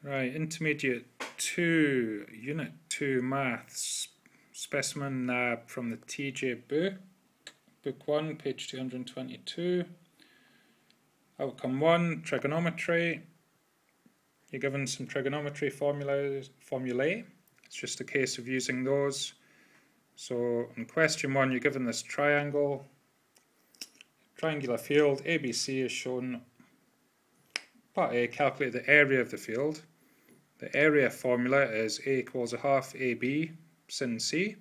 Right, Intermediate 2, Unit 2 Maths, Specimen NAB from the TeeJay book, Book 1, page 222. Outcome 1, Trigonometry. You're given some trigonometry formulae. It's just a case of using those. So in question 1, you're given this triangle. Triangular field, ABC is shown. Part A, calculate the area of the field. The area formula is A equals a half AB sin C.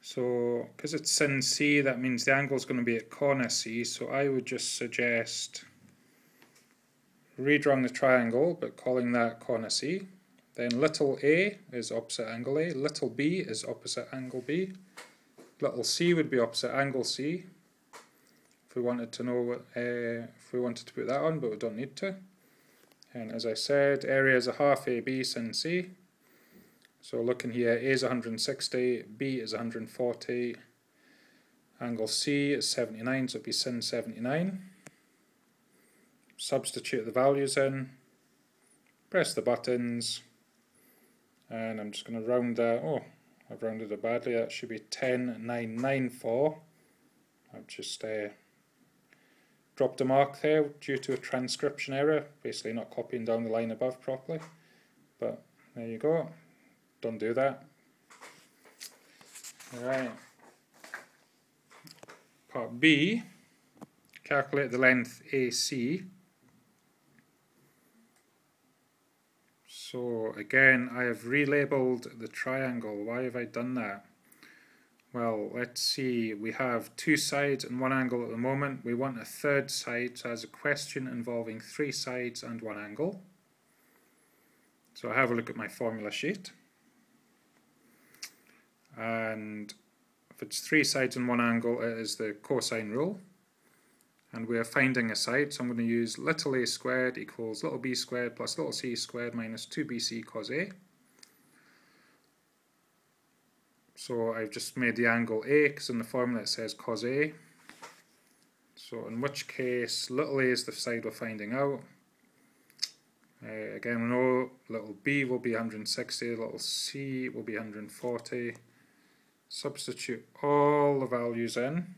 So, because it's sin C, that means the angle is going to be at corner C. So I would just suggest redrawing the triangle, but calling that corner C. Then little a is opposite angle A, little b is opposite angle B, little c would be opposite angle C. If we wanted to know what, if we wanted to put that on, but we don't need to. And as I said, area is a half AB sin C. So looking here, A is 160, B is 140, angle C is 79, so it'd be sin 79. Substitute the values in, press the buttons, and I'm just going to round that. Oh, I've rounded it badly. That should be 10994. I've just dropped a mark there due to a transcription error, basically not copying down the line above properly. But there you go. Don't do that. Alright. Part B, calculate the length AC. So again, I have relabeled the triangle. Why have I done that? Well, let's see. We have two sides and one angle at the moment. We want a third side, so as a question involving three sides and one angle. So I have a look at my formula sheet. And if it's three sides and one angle, it is the cosine rule. And we are finding a side, so I'm going to use little a squared equals little b squared plus little c squared minus 2bc cos A. So I've just made the angle A, because in the formula it says cos A. So in which case, little a is the side we're finding out. Again, we know little b will be 160, little c will be 140. Substitute all the values in.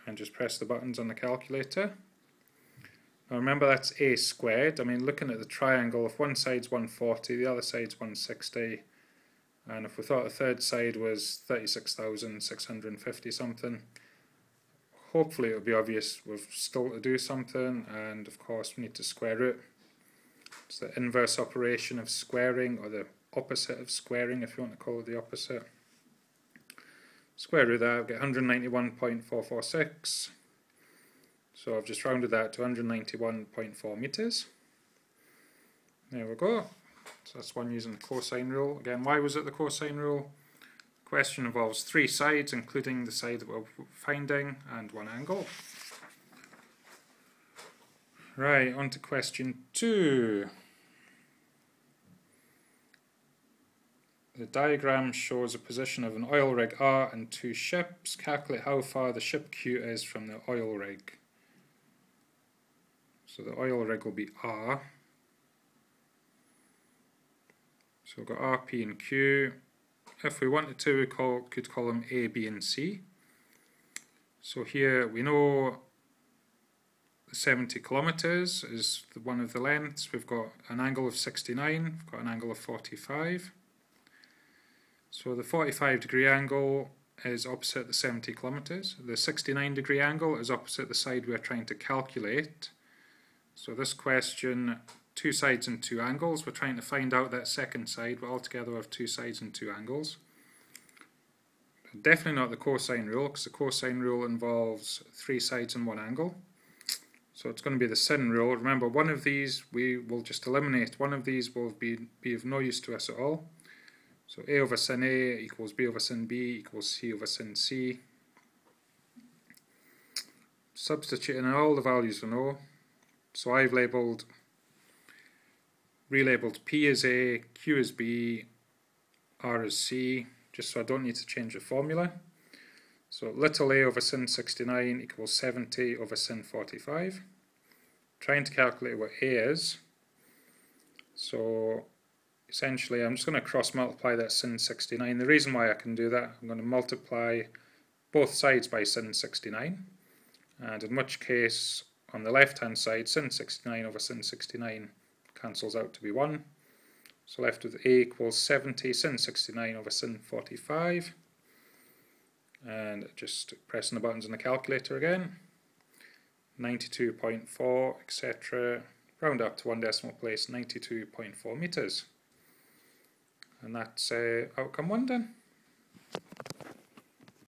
And just press the buttons on the calculator. Now remember, that's a squared. I mean, looking at the triangle, if one side's 140, the other side's 160, and if we thought the third side was 36,650 something, hopefully it'll be obvious we've still to do something, and of course we need to square root. It's the inverse operation of squaring, or the opposite of squaring, if you want to call it the opposite. Square root that, I'll get 191.446. So I've just rounded that to 191.4 meters. There we go. So that's one using the cosine rule. Again, why was it the cosine rule? The question involves three sides, including the side that we're finding, and one angle. Right, on to question 2. The diagram shows a position of an oil rig R and two ships. Calculate how far the ship Q is from the oil rig. So the oil rig will be R. So we've got R, P and Q. If we wanted to, we could call them A, B and C. So here we know 70 kilometers is one of the lengths. We've got an angle of 69, we've got an angle of 45. So the 45 degree angle is opposite the 70 kilometers. The 69 degree angle is opposite the side we're trying to calculate. So this question, two sides and two angles. We're trying to find out that second side, but altogether we have two sides and two angles. Definitely not the cosine rule, because the cosine rule involves three sides and one angle. So it's going to be the sin rule. Remember, one of these we will just eliminate. One of these will be of no use to us at all. So A over sin A equals B over sin B equals C over sin C. Substituting in all the values we know. So I've relabeled P as A, Q as B, R as C, just so I don't need to change the formula. So little a over sin 69 equals 70 over sin 45. trying to calculate what A is. So essentially I'm just going to cross multiply that sin 69. The reason why I can do that, I'm going to multiply both sides by sin 69, and in which case on the left hand side sin 69 over sin 69 cancels out to be 1. So left with A equals 70 sin 69 over sin 45, and just pressing the buttons on the calculator again, 92.4 etc, round up to one decimal place, 92.4 meters. And that's outcome 1 done.